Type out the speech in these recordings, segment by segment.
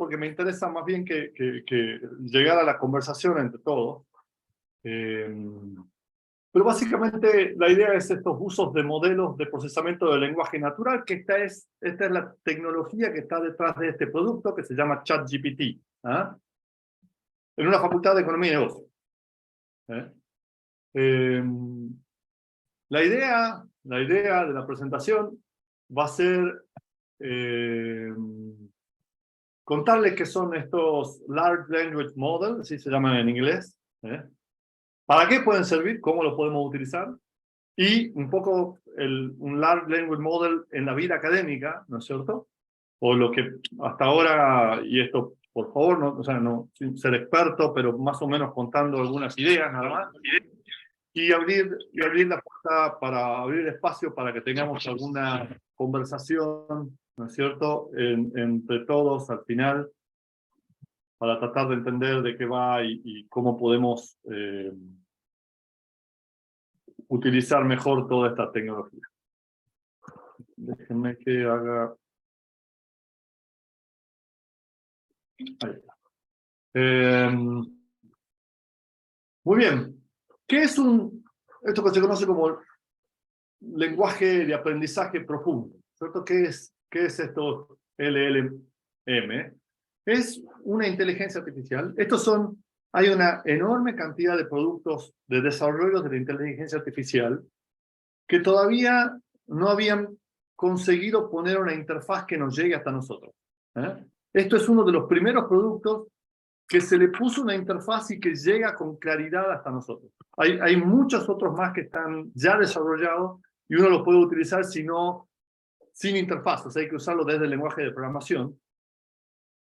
porque me interesa más bien que llegar a la conversación entre todos. Pero básicamente la idea es estos usos de modelos de procesamiento del lenguaje natural, que esta es la tecnología que está detrás de este producto que se llama ChatGPT, en una facultad de Economía y Negocios. La idea de la presentación va a ser contarles qué son estos Large Language Models, así se llaman en inglés, para qué pueden servir, cómo los podemos utilizar, y un poco un Large Language Model en la vida académica, ¿no es cierto? O lo que hasta ahora, y esto por favor, no, o sea, no sin ser experto, pero más o menos contando algunas ideas nada más, y abrir la puerta para abrir espacio para que tengamos alguna conversación, ¿no es cierto?, entre todos al final, para tratar de entender de qué va y cómo podemos utilizar mejor toda esta tecnología. Déjenme que haga... Ahí está. Muy bien. ¿Qué es esto que se conoce como lenguaje de aprendizaje profundo? ¿Cierto? ¿Qué es esto LLM? Es una inteligencia artificial. Hay una enorme cantidad de productos de desarrollo de la inteligencia artificial que todavía no habían conseguido poner una interfaz que nos llegue hasta nosotros. Esto es uno de los primeros productos que se le puso una interfaz y que llega con claridad hasta nosotros. Hay muchos otros más que están ya desarrollados y uno los puede utilizar sin interfaz, o sea, hay que usarlo desde el lenguaje de programación.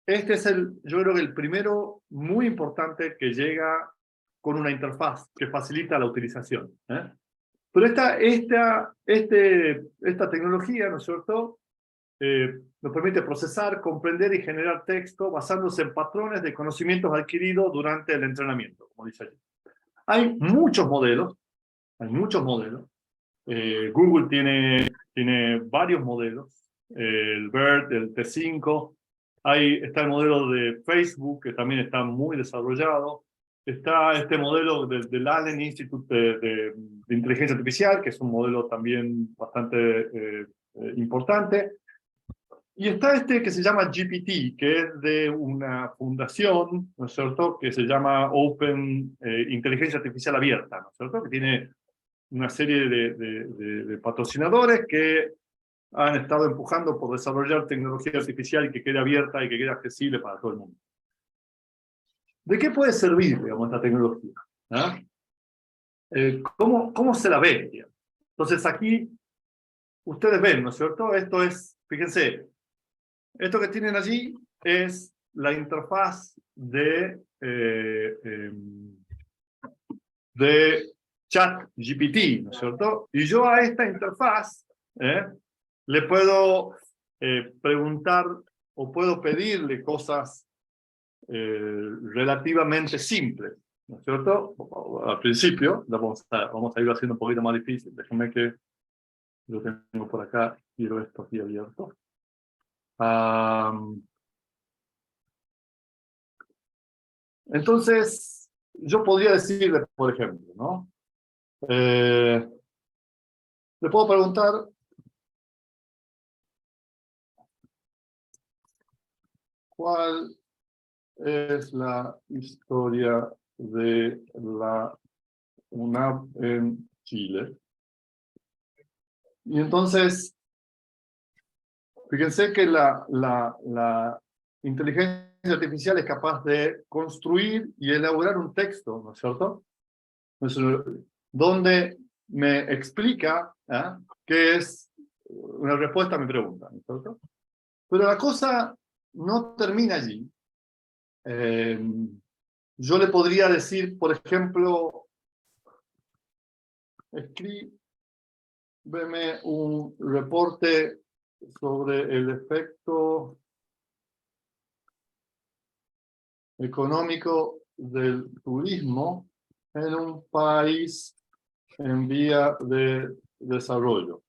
Este es yo creo que el primero muy importante que llega con una interfaz que facilita la utilización. Pero esta tecnología, ¿no es cierto?, nos permite procesar, comprender y generar texto basándose en patrones de conocimientos adquiridos durante el entrenamiento, como dice allí. Hay muchos modelos. Google tiene varios modelos, el BERT, el T5, está el modelo de Facebook, que también está muy desarrollado, está este modelo del Allen Institute de Inteligencia Artificial, que es un modelo también bastante importante, y está este que se llama GPT, que es de una fundación, ¿no es cierto?, que se llama Open Inteligencia Artificial Abierta, ¿no es cierto?, que tiene una serie de patrocinadores que han estado empujando por desarrollar tecnología artificial y que quede abierta y que quede accesible para todo el mundo. ¿De qué puede servir, digamos, esta tecnología? ¿Cómo se la ve, digamos? Entonces aquí ustedes ven, ¿no es cierto? Esto es, fíjense, esto que tienen allí es la interfaz de ChatGPT, ¿no es cierto? Y yo a esta interfaz le puedo preguntar o puedo pedirle cosas relativamente simples, ¿no es cierto? Al principio, vamos a ir haciendo un poquito más difícil. Déjenme que lo tengo por acá, quiero esto aquí abierto. Entonces, yo podría decirle, por ejemplo, ¿no? Le puedo preguntar cuál es la historia de la UNAV en Chile. Y entonces, fíjense que la inteligencia artificial es capaz de construir y elaborar un texto, ¿no es cierto?, donde me explica qué es una respuesta a mi pregunta, ¿no es cierto? Pero la cosa no termina allí. Yo le podría decir, por ejemplo, escríbeme un reporte sobre el efecto económico del turismo en un país en vía de desarrollo.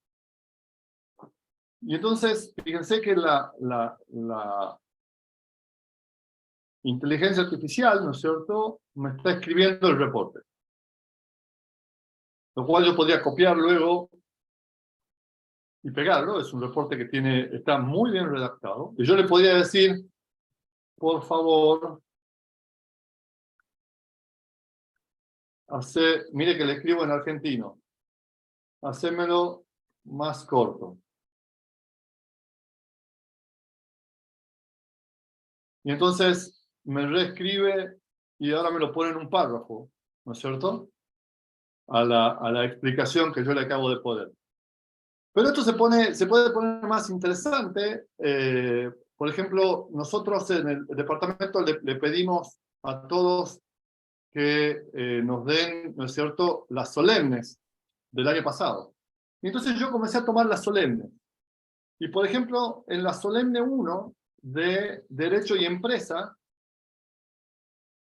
Y entonces, fíjense que la inteligencia artificial, ¿no es cierto?, me está escribiendo el reporte. Lo cual yo podría copiar luego y pegarlo. Es un reporte que está muy bien redactado. Y yo le podría decir, por favor, mire que le escribo en argentino, hacémelo más corto. Y entonces me reescribe y ahora me lo pone en un párrafo, ¿no es cierto?, a la explicación que yo le acabo de poner. Pero esto se puede poner más interesante. Por ejemplo, nosotros en el departamento le pedimos a todos que nos den, ¿no es cierto?, las solemnes del año pasado. Y entonces yo comencé a tomar las solemnes. Y por ejemplo, en la solemne 1 de Derecho y Empresa,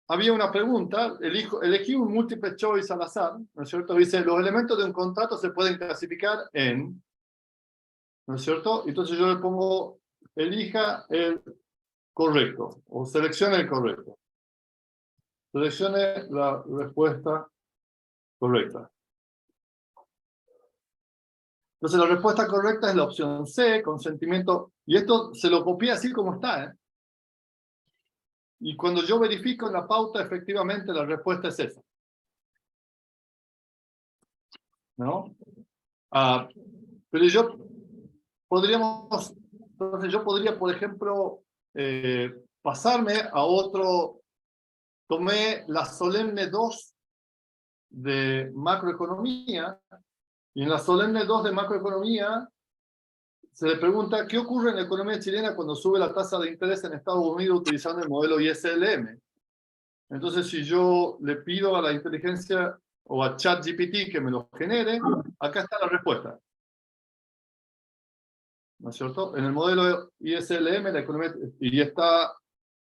había una pregunta, elegí un multiple choice al azar, ¿no es cierto? Dice, los elementos de un contrato se pueden clasificar en, ¿no es cierto? Entonces yo le pongo, elija el correcto, o seleccione el correcto. Seleccione la respuesta correcta. Entonces la respuesta correcta es la opción C, consentimiento, y esto se lo copié así como está, ¿eh? Y cuando yo verifico en la pauta, efectivamente la respuesta es esa, ¿no? Pero entonces yo podría, por ejemplo, pasarme a otro. Tomé la solemne 2 de macroeconomía, y en la solemne 2 de macroeconomía se le pregunta qué ocurre en la economía chilena cuando sube la tasa de interés en Estados Unidos utilizando el modelo ISLM. Entonces, si yo le pido a la inteligencia o a ChatGPT que me lo genere, acá está la respuesta, ¿no es cierto? En el modelo ISLM, la economía, y está,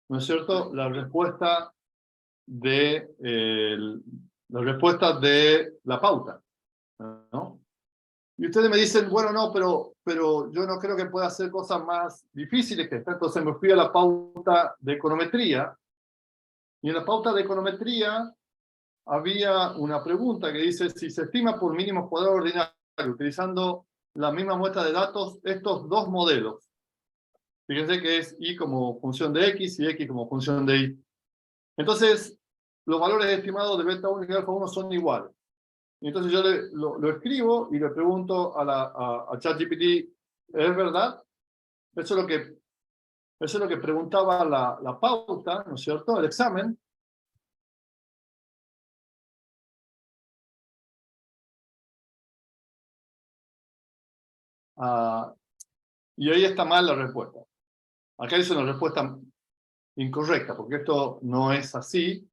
¿no es cierto?, la respuesta de la pauta, ¿no? Y ustedes me dicen, bueno, no, pero yo no creo que pueda hacer cosas más difíciles que esta. Entonces me fui a la pauta de econometría, y en la pauta de econometría había una pregunta que dice, si se estima por mínimo cuadrado ordinario, utilizando la misma muestra de datos, estos dos modelos. Fíjense que es y como función de x y x como función de y. Entonces, los valores estimados de beta 1 y alfa 1 son iguales. Y entonces yo lo escribo y le pregunto a ChatGPT, ¿es verdad? Eso es lo que preguntaba la pauta, ¿no es cierto?, el examen. Y ahí está mal la respuesta. Acá hizo una respuesta incorrecta, porque esto no es así.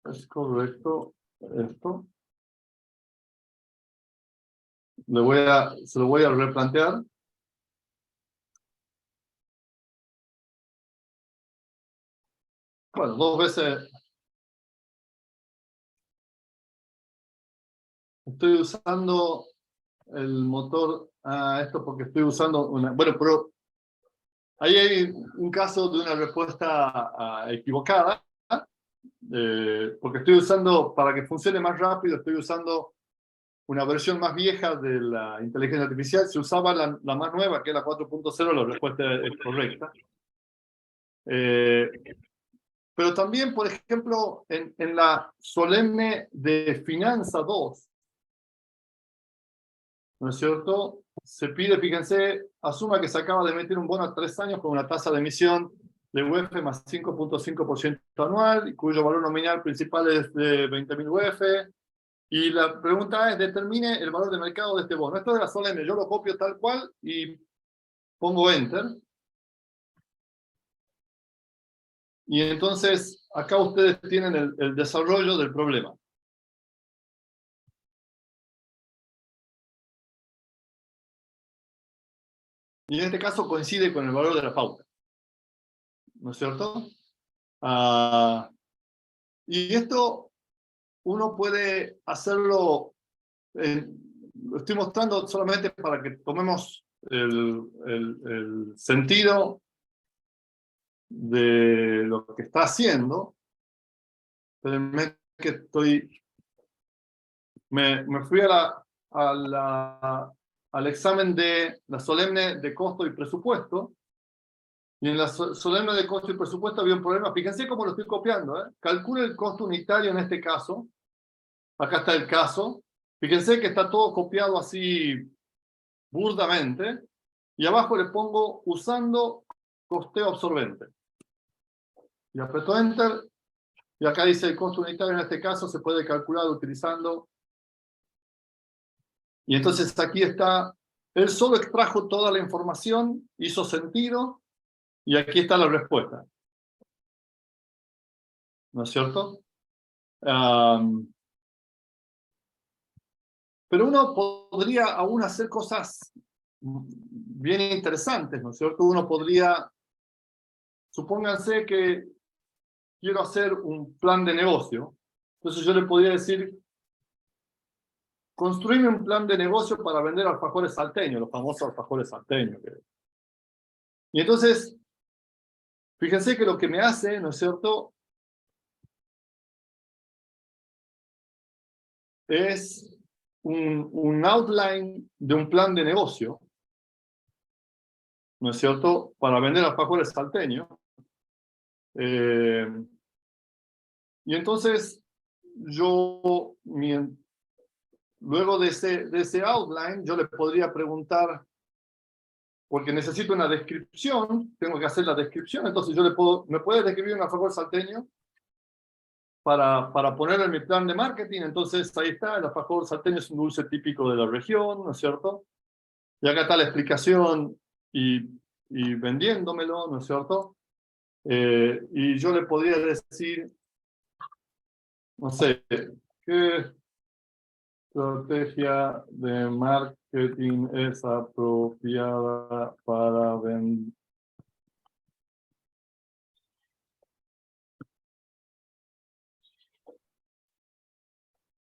Es correcto esto. Se lo voy a replantear. Bueno, 2 veces estoy usando el motor esto porque estoy usando bueno, pero ahí hay un caso de una respuesta equivocada, porque estoy usando, para que funcione más rápido, estoy usando una versión más vieja de la inteligencia artificial. Se usaba la más nueva, que es la 4.0, la respuesta es correcta. Pero también, por ejemplo, en la solemne de Finanza 2, ¿no es cierto?, se pide, fíjense, asuma que se acaba de meter un bono a 3 años con una tasa de emisión de UF más 5.5% anual, y cuyo valor nominal principal es de 20.000 UF. Y la pregunta es, determine el valor de mercado de este bono. Esto es la solemne, yo lo copio tal cual y pongo Enter. Y entonces, acá ustedes tienen el desarrollo del problema. Y en este caso coincide con el valor de la pauta, ¿no es cierto? Y esto uno puede hacerlo lo estoy mostrando solamente para que tomemos el sentido de lo que está haciendo. Espérenme que me fui al examen de la solemne de costo y presupuesto, y en la solemne de costo y presupuesto había un problema. Fíjense cómo lo estoy copiando, ¿eh? Calcule el costo unitario en este caso. Acá está el caso. Fíjense que está todo copiado así burdamente, y abajo le pongo usando costeo absorbente. Y aprieto Enter, y acá dice el costo unitario en este caso se puede calcular utilizando. Y entonces aquí está, él solo extrajo toda la información, hizo sentido, y aquí está la respuesta. ¿No es cierto? Pero uno podría aún hacer cosas bien interesantes, ¿no es cierto? Uno podría, supónganse que quiero hacer un plan de negocio, entonces yo le podría decir, construirme un plan de negocio para vender alfajores salteños, los famosos alfajores salteños. Y entonces, fíjense que lo que me hace, ¿no es cierto?, es un outline de un plan de negocio, ¿no es cierto?, para vender alfajores salteños. Y entonces, yo, luego de ese outline, yo le podría preguntar, porque necesito una descripción, tengo que hacer la descripción, entonces yo ¿me puedes describir un alfajor salteño? Para ponerlo en mi plan de marketing. Entonces ahí está, el alfajor salteño es un dulce típico de la región, ¿no es cierto? Y acá está la explicación y vendiéndomelo, ¿no es cierto? Y yo le podría decir, no sé, ¿qué estrategia de marketing es apropiada para vender?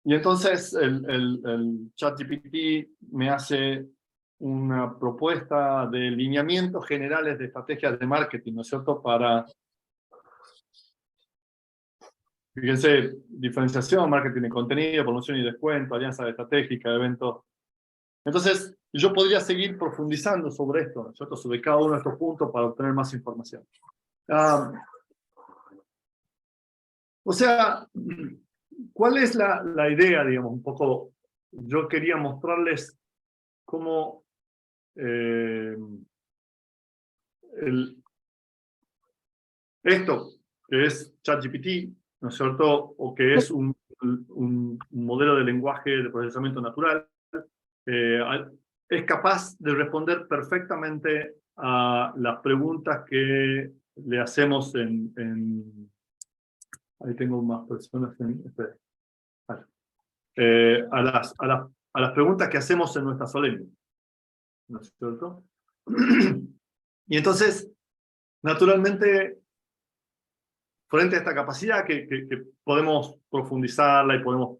Y entonces el ChatGPT me hace una propuesta de lineamientos generales de estrategias de marketing, ¿no es cierto? Para, fíjense, diferenciación, marketing de contenido, promoción y descuento, alianza estratégica, eventos. Entonces, yo podría seguir profundizando sobre esto, ¿no es cierto? Sobre cada uno de estos puntos para obtener más información. O sea, ¿cuál es la idea, digamos? Un poco, yo quería mostrarles cómo esto, que es ChatGPT, ¿no es cierto? O que es un modelo de lenguaje de procesamiento natural, es capaz de responder perfectamente a las preguntas que le hacemos ahí tengo más personas a las preguntas que hacemos en nuestra solemne, ¿no es cierto? Y entonces, naturalmente, frente a esta capacidad que podemos profundizarla y podemos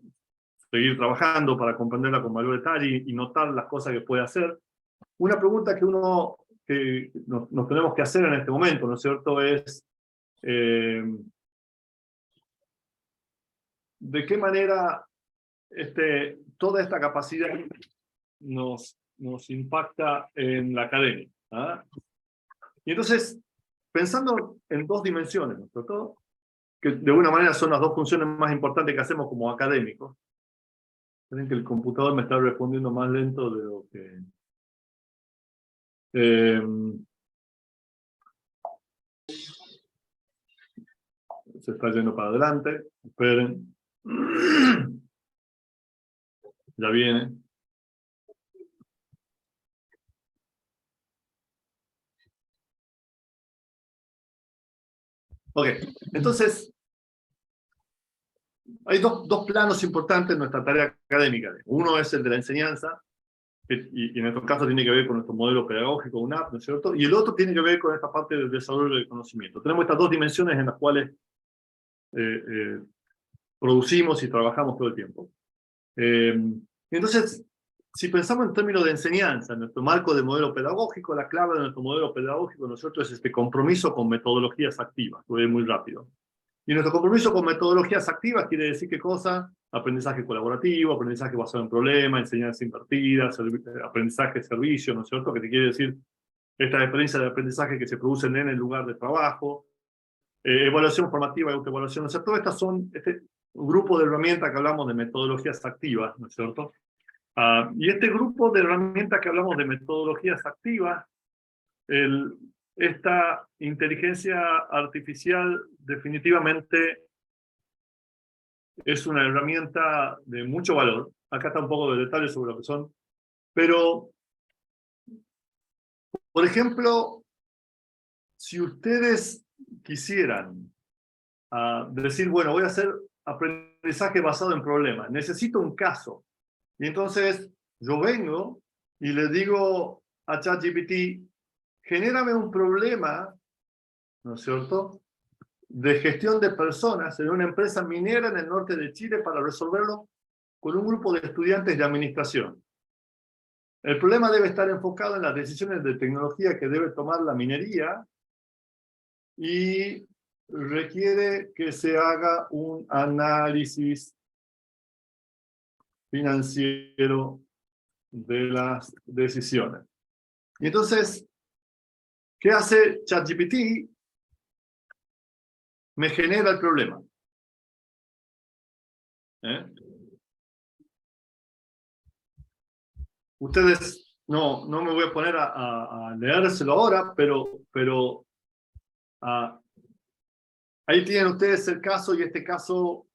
seguir trabajando para comprenderla con mayor detalle y notar las cosas que puede hacer, una pregunta que nos tenemos que hacer en este momento, ¿no es cierto?, es ¿de qué manera toda esta capacidad nos impacta en la academia? ¿Ah? Y entonces, pensando en dos dimensiones, ¿no es cierto?, que de alguna manera son las dos funciones más importantes que hacemos como académicos. Creen que el computador me está respondiendo más lento de lo que... se está yendo para adelante. Esperen. Ya viene. Ok, entonces, hay dos planos importantes en nuestra tarea académica. Uno es el de la enseñanza, y en nuestro caso tiene que ver con nuestro modelo pedagógico, UNAP, ¿no es cierto? Y el otro tiene que ver con esta parte del desarrollo del conocimiento. Tenemos estas dos dimensiones en las cuales producimos y trabajamos todo el tiempo. Entonces, si pensamos en términos de enseñanza, en nuestro marco de modelo pedagógico, la clave de nuestro modelo pedagógico nosotros es este compromiso con metodologías activas. Voy a ir muy rápido. Y nuestro compromiso con metodologías activas quiere decir qué cosa: aprendizaje colaborativo, aprendizaje basado en problemas, enseñanza invertida, aprendizaje de servicio, ¿no es cierto? Que te quiere decir estas experiencias de aprendizaje que se producen en el lugar de trabajo, evaluación formativa y autoevaluación. O sea, todas estas son este grupo de herramientas que hablamos de metodologías activas, ¿no es cierto? Y este grupo de herramientas que hablamos de metodologías activas, esta inteligencia artificial definitivamente es una herramienta de mucho valor. Acá está un poco de detalles sobre lo que son. Pero, por ejemplo, si ustedes quisieran decir, bueno, voy a hacer aprendizaje basado en problemas, necesito un caso. Y entonces yo vengo y le digo a ChatGPT, genérame un problema, ¿no es cierto?, de gestión de personas en una empresa minera en el norte de Chile para resolverlo con un grupo de estudiantes de administración. El problema debe estar enfocado en las decisiones de tecnología que debe tomar la minería y requiere que se haga un análisis financiero de las decisiones. Y entonces, ¿qué hace ChatGPT? Me genera el problema. Ustedes, no me voy a poner a leérselo ahora, pero ahí tienen ustedes el caso, y este caso,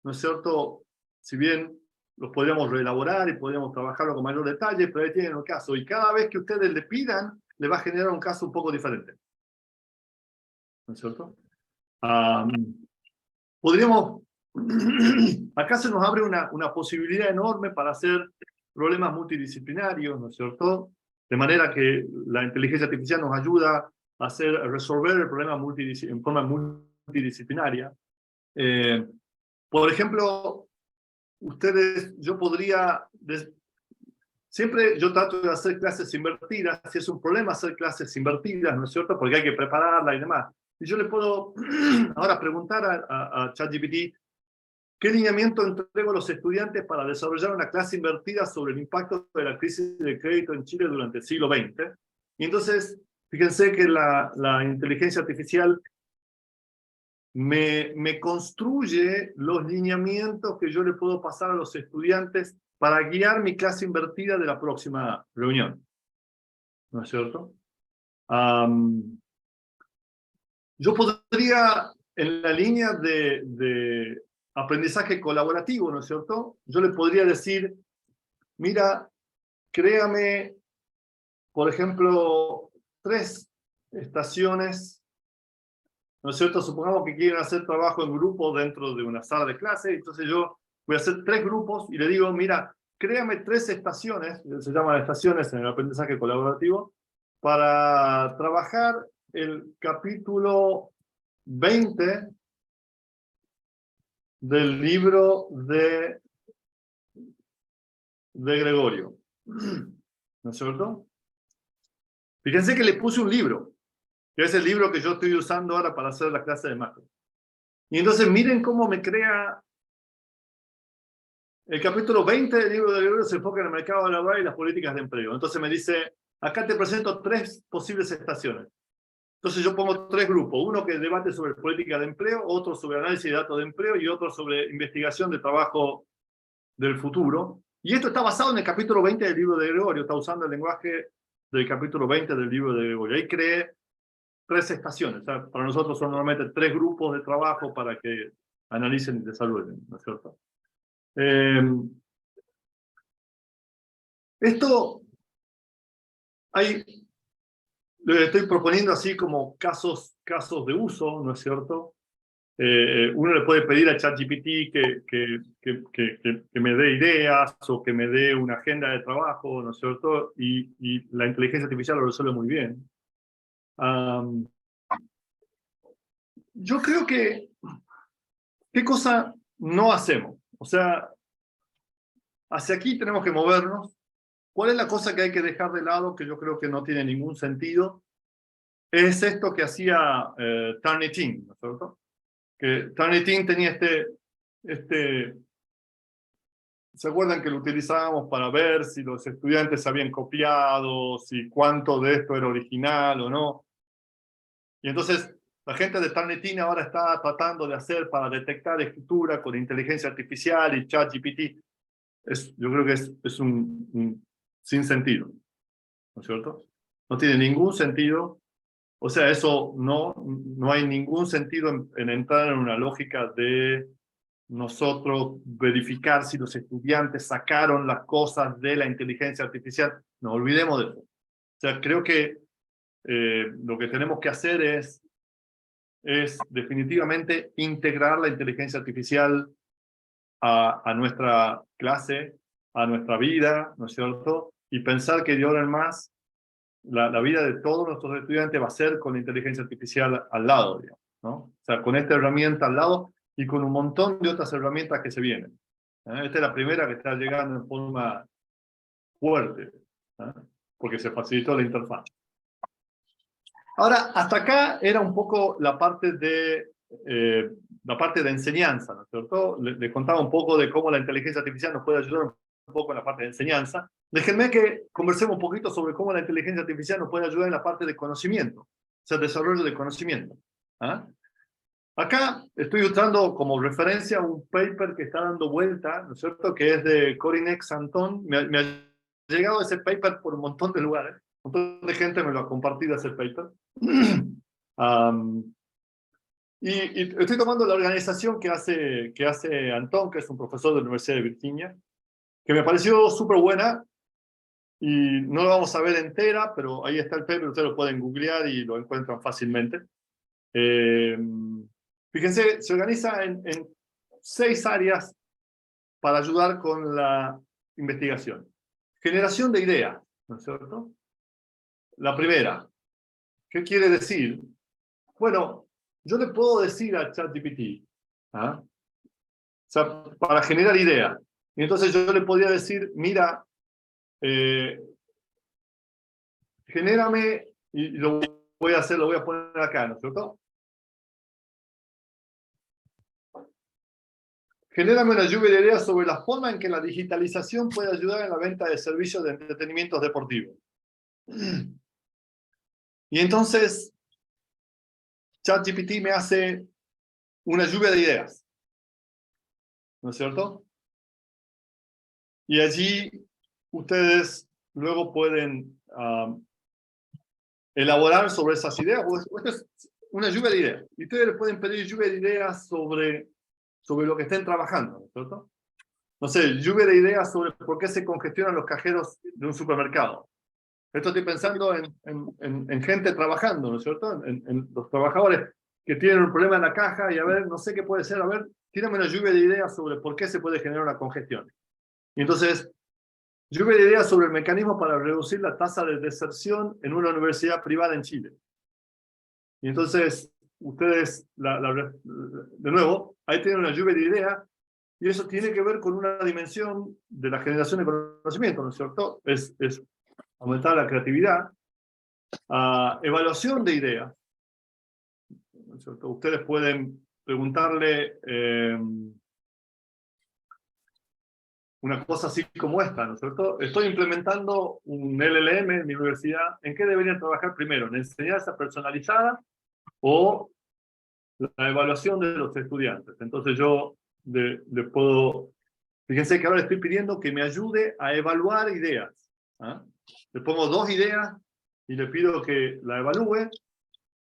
¿no es cierto?, si bien los podríamos reelaborar y podríamos trabajarlo con mayor detalle, pero ahí tienen el caso, y cada vez que ustedes le pidan, le va a generar un caso un poco diferente. ¿No es cierto? Podríamos, acá se nos abre una posibilidad enorme para hacer problemas multidisciplinarios, ¿no es cierto? De manera que la inteligencia artificial nos ayuda a resolver el problema en forma multidisciplinaria. Por ejemplo, yo podría, siempre yo trato de hacer clases invertidas. Si es un problema hacer clases invertidas, ¿no es cierto?, porque hay que prepararla y demás. Y yo le puedo ahora preguntar a ChatGPT, ¿qué lineamiento entrego a los estudiantes para desarrollar una clase invertida sobre el impacto de la crisis de crédito en Chile durante el siglo XX? Y entonces, fíjense que la inteligencia artificial me construye los lineamientos que yo le puedo pasar a los estudiantes para guiar mi clase invertida de la próxima reunión. ¿No es cierto? Yo podría, en la línea de aprendizaje colaborativo, ¿no es cierto?, yo le podría decir, mira, créame, por ejemplo, 3 estaciones, ¿no es cierto? Supongamos que quieren hacer trabajo en grupo dentro de una sala de clase, entonces yo voy a hacer 3 grupos y le digo, mira, créame 3 estaciones, se llaman estaciones en el aprendizaje colaborativo, para trabajar el capítulo 20 del libro de Gregorio. ¿No es cierto? Fíjense que le puse un libro, que es el libro que yo estoy usando ahora para hacer la clase de macro. Y entonces miren cómo me crea el capítulo 20 del libro de Gregorio, se enfoca en el mercado laboral y las políticas de empleo. Entonces me dice, acá te presento 3 posibles estaciones. Entonces yo pongo 3 grupos, uno que debate sobre política de empleo, otro sobre análisis de datos de empleo y otro sobre investigación de trabajo del futuro. Y esto está basado en el capítulo 20 del libro de Gregorio, está usando el lenguaje del capítulo 20 del libro de Gregorio. Ahí creé 3 estaciones. O sea, para nosotros son normalmente 3 grupos de trabajo para que analicen y desarrollen, ¿no es cierto? Esto le estoy proponiendo así como casos de uso, ¿no es cierto? Uno le puede pedir a ChatGPT que me dé ideas o que me dé una agenda de trabajo, ¿no es cierto? Y la inteligencia artificial lo resuelve muy bien. Yo creo que, ¿qué cosa no hacemos? O sea, hacia aquí tenemos que movernos, ¿Cuál es la cosa que hay que dejar de lado, que yo creo que no tiene ningún sentido? Es esto que hacía Turnitin, ¿no es cierto? Que Turnitin tenía ¿se acuerdan que lo utilizábamos para ver si los estudiantes habían copiado, si cuánto de esto era original o no? Y entonces la gente de Turnitin ahora está tratando de hacer para detectar escritura con inteligencia artificial y ChatGPT. Yo creo que es un sinsentido, ¿no es cierto? No tiene ningún sentido. O sea, eso no hay ningún sentido en entrar en una lógica de nosotros verificar si los estudiantes sacaron las cosas de la inteligencia artificial. No olvidemos de eso. O sea, creo que lo que tenemos que hacer es definitivamente integrar la inteligencia artificial a nuestra clase, a nuestra vida, ¿no es cierto? Y pensar que de ahora en más la vida de todos nuestros estudiantes va a ser con la inteligencia artificial al lado, digamos, ¿no? O sea, con esta herramienta al lado y con un montón de otras herramientas que se vienen. Esta es la primera que está llegando en forma fuerte, ¿eh? Porque se facilitó la interfaz. Ahora, hasta acá era un poco la parte de enseñanza, ¿no es cierto? Les contaba un poco de cómo la inteligencia artificial nos puede ayudar un poco en la parte de enseñanza. Déjenme que conversemos un poquito sobre cómo la inteligencia artificial nos puede ayudar en la parte de conocimiento, o sea, desarrollo de conocimiento. ¿Ah? Acá estoy usando como referencia un paper que está dando vuelta, ¿no es cierto?, que es de Corinne Santon. Me ha llegado ese paper por un montón de lugares, un montón de gente me lo ha compartido ese paper. Y estoy tomando la organización que hace Antón, que es un profesor de la Universidad de Virginia, que me pareció súper buena, y no lo vamos a ver entera, pero ahí está el paper, ustedes lo pueden googlear y lo encuentran fácilmente. Fíjense, se organiza en 6 áreas para ayudar con la investigación. Generación de ideas, ¿no es cierto? La primera, ¿qué quiere decir? Bueno, yo le puedo decir a ChatGPT, ¿ah? O sea, para generar ideas. Y entonces yo le podría decir, mira, genérame, y lo voy a hacer, lo voy a poner acá, ¿no es cierto? Genérame una lluvia de ideas sobre la forma en que la digitalización puede ayudar en la venta de servicios de entretenimiento deportivo. Y entonces, ChatGPT me hace una lluvia de ideas, ¿no es cierto? Y allí ustedes luego pueden elaborar sobre esas ideas. Esto es una lluvia de ideas. Y ustedes le pueden pedir lluvia de ideas sobre lo que estén trabajando, ¿no es cierto? No sé, lluvia de ideas sobre por qué se congestionan los cajeros de un supermercado. Esto estoy pensando en gente trabajando, ¿no es cierto? En los trabajadores que tienen un problema en la caja y a ver, no sé qué puede ser, a ver, tírame una lluvia de ideas sobre por qué se puede generar una congestión. Y entonces, lluvia de ideas sobre el mecanismo para reducir la tasa de deserción en una universidad privada en Chile. Y entonces, ustedes, de nuevo, ahí tienen una lluvia de ideas, y eso tiene que ver con una dimensión de la generación de conocimiento, ¿no es cierto? Es aumentar la creatividad, evaluación de ideas, ¿no es cierto? Ustedes pueden preguntarle una cosa así como esta, ¿no es cierto? Estoy implementando un LLM en mi universidad. ¿En qué deberían trabajar primero? ¿En enseñanza personalizada o la evaluación de los estudiantes? Entonces yo le puedo... Fíjense que ahora estoy pidiendo que me ayude a evaluar ideas. ¿Ah? Le pongo 2 ideas y le pido que la evalúe.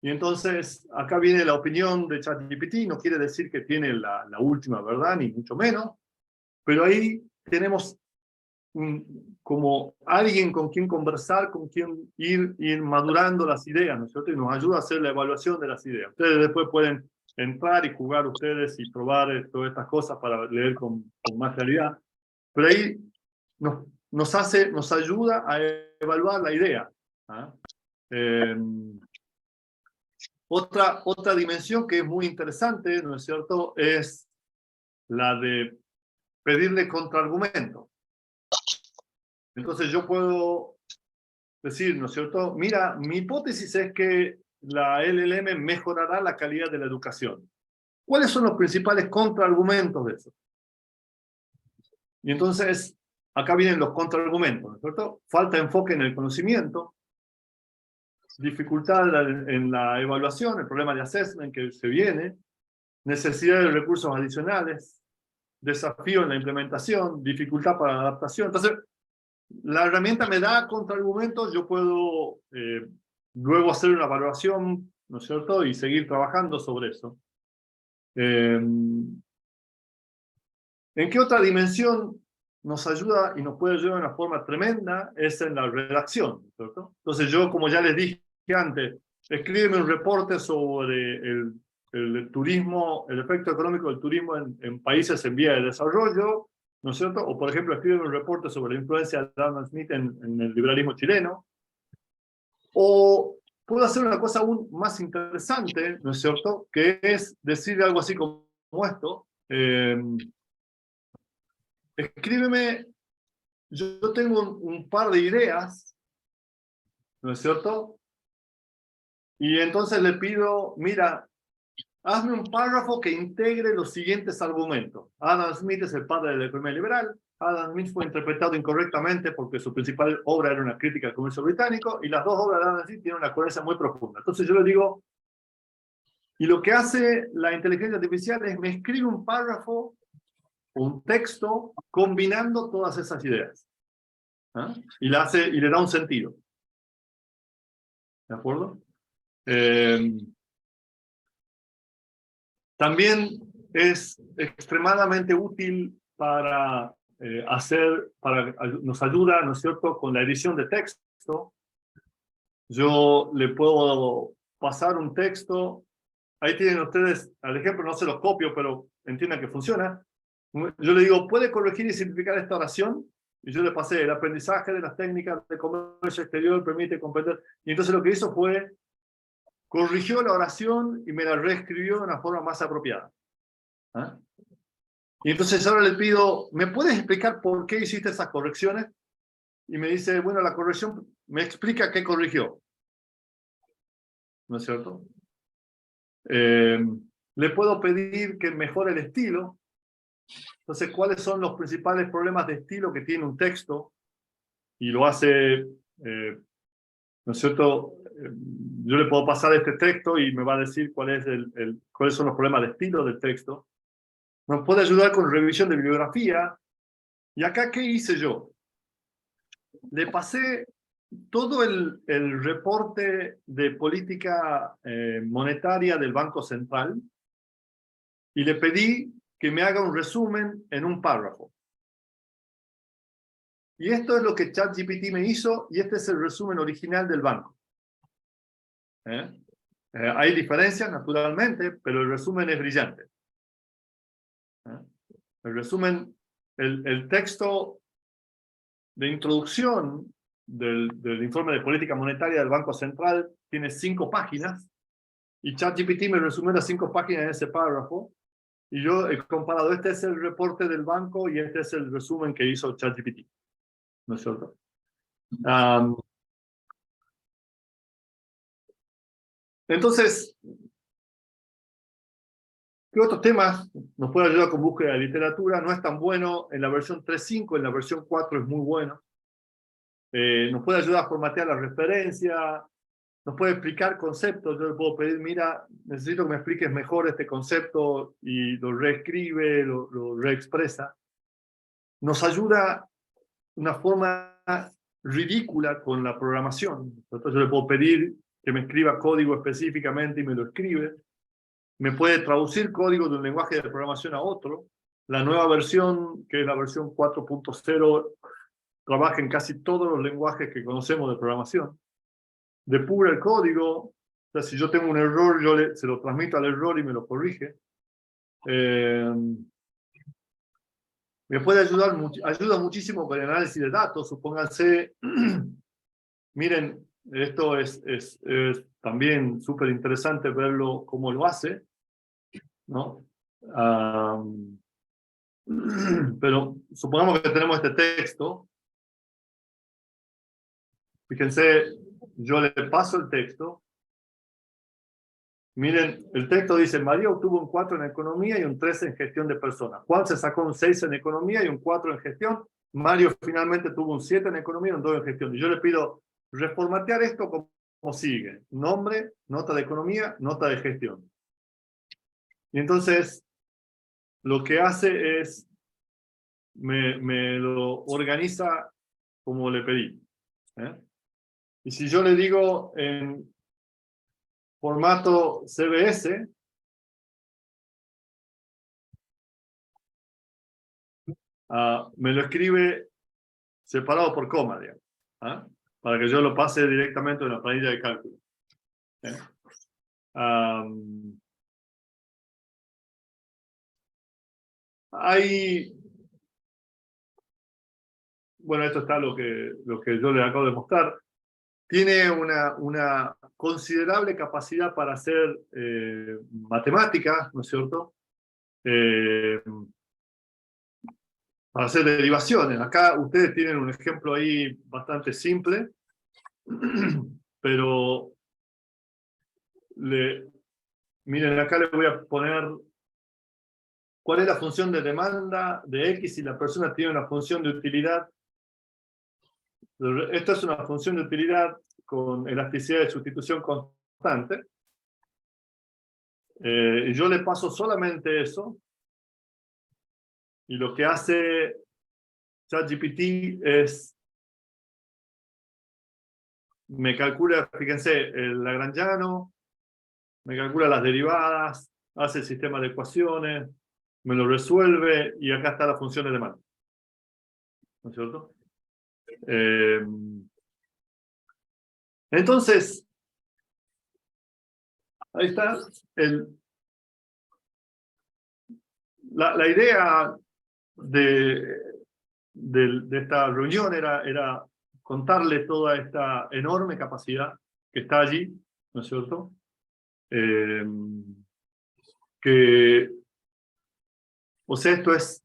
Y entonces acá viene la opinión de ChatGPT. No quiere decir que tiene la última verdad, ni mucho menos. Pero ahí tenemos como alguien con quien conversar, con quien ir madurando las ideas, ¿no es cierto? Y nos ayuda a hacer la evaluación de las ideas. Ustedes después pueden entrar y jugar ustedes y probar todas estas cosas para leer con más claridad. Pero ahí nos ayuda a evaluar la idea. ¿Ah? Otra dimensión que es muy interesante, ¿no es cierto?, es la de pedirle contraargumento. Entonces yo puedo decir, ¿no es cierto? Mira, mi hipótesis es que la LLM mejorará la calidad de la educación. ¿Cuáles son los principales contraargumentos de eso? Y entonces, acá vienen los contraargumentos, ¿no es cierto? Falta de enfoque en el conocimiento, dificultad en la evaluación, el problema de assessment que se viene, necesidad de recursos adicionales, desafío en la implementación, dificultad para la adaptación. Entonces, la herramienta me da contraargumentos, yo puedo luego hacer una evaluación, ¿no es cierto? Y seguir trabajando sobre eso. ¿En qué otra dimensión nos ayuda y nos puede ayudar de una forma tremenda? Es en la redacción, ¿no es cierto? Entonces yo, como ya les dije antes, escríbeme un reporte sobre el turismo, el efecto económico del turismo en países en vía de desarrollo, ¿no es cierto? O, por ejemplo, escríbeme un reporte sobre la influencia de Adam Smith en el liberalismo chileno. O puedo hacer una cosa aún más interesante, ¿no es cierto? Que es decir algo así como esto. Escríbeme, yo tengo un par de ideas, ¿no es cierto? Y entonces le pido, mira, hazme un párrafo que integre los siguientes argumentos. Adam Smith es el padre de la economía liberal. Adam Smith fue interpretado incorrectamente porque su principal obra era una crítica al comercio británico, y las dos obras de Adam Smith tienen una coherencia muy profunda. Entonces yo le digo, y lo que hace la inteligencia artificial es me escribe un párrafo, un texto, combinando todas esas ideas. ¿Ah? Y le da un sentido. ¿De acuerdo? También es extremadamente útil para nos ayuda, ¿no es cierto?, con la edición de texto. Yo le puedo pasar un texto, ahí tienen ustedes, al ejemplo no se los copio, pero entiendan que funciona. Yo le digo, ¿puede corregir y simplificar esta oración? Y yo le pasé, el aprendizaje de las técnicas de comercio exterior permite comprender. Y entonces lo que hizo fue, corrigió la oración y me la reescribió de una forma más apropiada. ¿Ah? Y entonces ahora le pido, ¿me puedes explicar por qué hiciste esas correcciones? Y me dice, bueno, la corrección me explica qué corrigió. ¿No es cierto? Le puedo pedir que mejore el estilo. Entonces, ¿cuáles son los principales problemas de estilo que tiene un texto? Y lo hace, ¿no es cierto? Yo le puedo pasar este texto y me va a decir cuáles son los problemas de estilo del texto. Nos puede ayudar con revisión de bibliografía. ¿Y acá qué hice yo? Le pasé todo el reporte de política monetaria del Banco Central y le pedí que me haga un resumen en un párrafo. Y esto es lo que ChatGPT me hizo, y este es el resumen original del banco. Hay diferencias, naturalmente, pero el resumen es brillante. El resumen, el texto de introducción del informe de política monetaria del Banco Central tiene 5 páginas, y ChatGPT me resumió las 5 páginas en ese párrafo, y yo he comparado, este es el reporte del banco y este es el resumen que hizo ChatGPT. ¿No es cierto? Entonces, ¿qué otros temas nos pueden ayudar con búsqueda de literatura? No es tan bueno en la versión 3.5, en la versión 4 es muy bueno. Nos puede ayudar a formatear la referencia, nos puede explicar conceptos. Yo le puedo pedir, mira, necesito que me expliques mejor este concepto, y lo reescribe, lo reexpresa. Nos ayuda de una forma ridícula con la programación. Entonces yo le puedo pedir que me escriba código específicamente y me lo escribe. Me puede traducir código de un lenguaje de programación a otro. La nueva versión, que es la versión 4.0, trabaja en casi todos los lenguajes que conocemos de programación. Depura el código. O sea, si yo tengo un error, yo se lo transmito al error y me lo corrige. Me puede ayudar, ayuda muchísimo con el análisis de datos. Supónganse, miren, esto es también súper interesante verlo cómo lo hace, ¿no? Pero supongamos que tenemos este texto Fíjense, yo le paso el texto. Miren, el texto dice, María obtuvo un 4 en economía y un 13 en gestión de personas. Juan se sacó un 6 en economía y un 4 en gestión. Mario finalmente tuvo un 7 en economía y un 2 en gestión. Y yo le pido reformatear esto como sigue. Nombre, nota de economía, nota de gestión. Y entonces, lo que hace es, me lo organiza como le pedí. Y si yo le digo en formato CBS, me lo escribe separado por coma, digamos, para que yo lo pase directamente en la planilla de cálculo. Hay, bueno, esto está lo que yo le acabo de mostrar. Tiene una considerable capacidad para hacer matemáticas, ¿no es cierto? Para hacer derivaciones. Acá ustedes tienen un ejemplo ahí bastante simple, pero miren, acá le voy a poner cuál es la función de demanda de X si la persona tiene una función de utilidad. Esta es una función de utilidad con elasticidad de sustitución constante. Y yo le paso solamente eso. Y lo que hace ChatGPT es, me calcula, fíjense, el lagrangiano, me calcula las derivadas, hace el sistema de ecuaciones, me lo resuelve y acá está la función de demanda. ¿No es cierto? Entonces, ahí está. La idea de esta reunión era contarle toda esta enorme capacidad que está allí, ¿no es cierto? O sea, esto es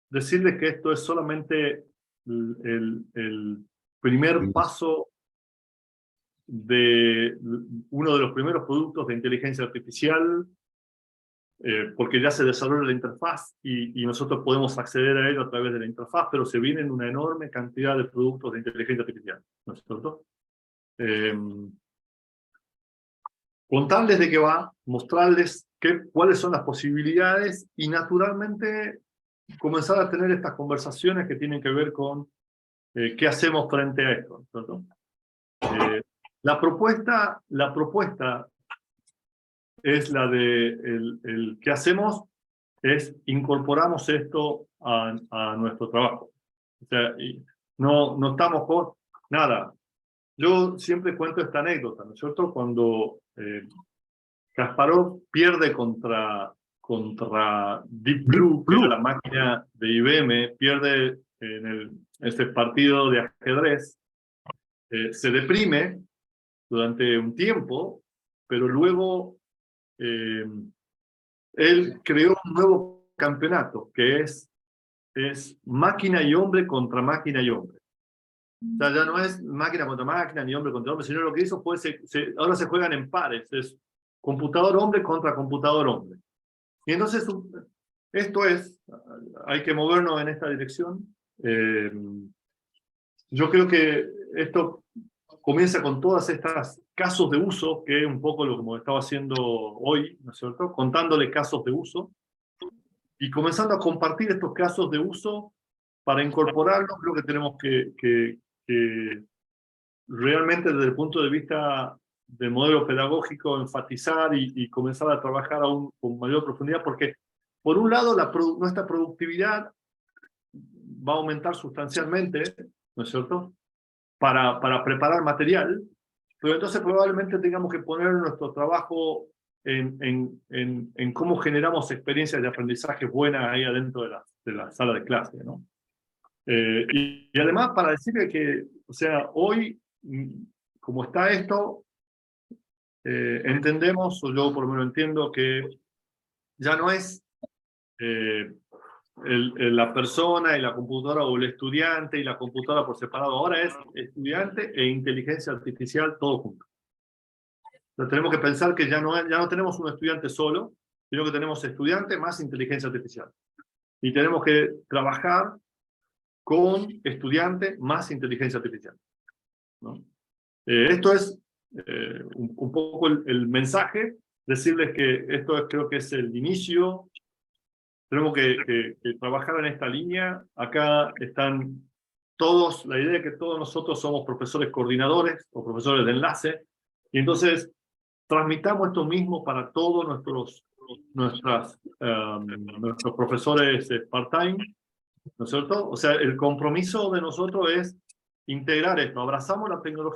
decirles que esto es solamente el primer paso de uno de los primeros productos de inteligencia artificial, porque ya se desarrolla la interfaz y nosotros podemos acceder a ello a través de la interfaz, pero se vienen una enorme cantidad de productos de inteligencia artificial, ¿no es cierto? Contarles de qué va, mostrarles cuáles son las posibilidades y naturalmente comenzar a tener estas conversaciones que tienen que ver con qué hacemos frente a esto, ¿cierto? La propuesta es la de el qué hacemos es incorporamos esto a nuestro trabajo. O sea, no estamos con nada. Yo siempre cuento esta anécdota, ¿no es cierto? Cuando Kasparov pierde contra Deep Blue, que era la máquina de IBM, pierde en este partido de ajedrez, se deprime durante un tiempo, pero luego él creó un nuevo campeonato, que es máquina y hombre contra máquina y hombre. O sea, ya no es máquina contra máquina, ni hombre contra hombre, sino lo que hizo fue, ahora se juegan en pares, es computador hombre contra computador hombre. Y entonces, esto es, hay que movernos en esta dirección. Yo creo que esto comienza con todas estas casos de uso, que es un poco lo que estaba haciendo hoy, ¿no es cierto? Contándole casos de uso y comenzando a compartir estos casos de uso para incorporarlos. Creo que tenemos que realmente desde el punto de vista del modelo pedagógico enfatizar y comenzar a trabajar aún con mayor profundidad, porque por un lado nuestra productividad va a aumentar sustancialmente, ¿no es cierto?, para preparar material, pero entonces probablemente tengamos que poner nuestro trabajo en cómo generamos experiencias de aprendizaje buenas ahí adentro de la sala de clase, ¿no? Y además para decirle que, o sea, hoy, como está esto, entendemos, o yo por lo menos entiendo, que ya no es la persona y la computadora, o el estudiante y la computadora por separado. Ahora es estudiante e inteligencia artificial todo junto. Entonces tenemos que pensar que ya no tenemos un estudiante solo, sino que tenemos estudiante más inteligencia artificial. Y tenemos que trabajar con estudiante más inteligencia artificial, ¿no? Esto es un poco el mensaje, decirles que esto creo que es el inicio. Tenemos que trabajar en esta línea. Acá están todos, la idea es que todos nosotros somos profesores coordinadores o profesores de enlace, y entonces transmitamos esto mismo para todos nuestros profesores part-time, ¿no es cierto? O sea, el compromiso de nosotros es integrar esto. Abrazamos la tecnología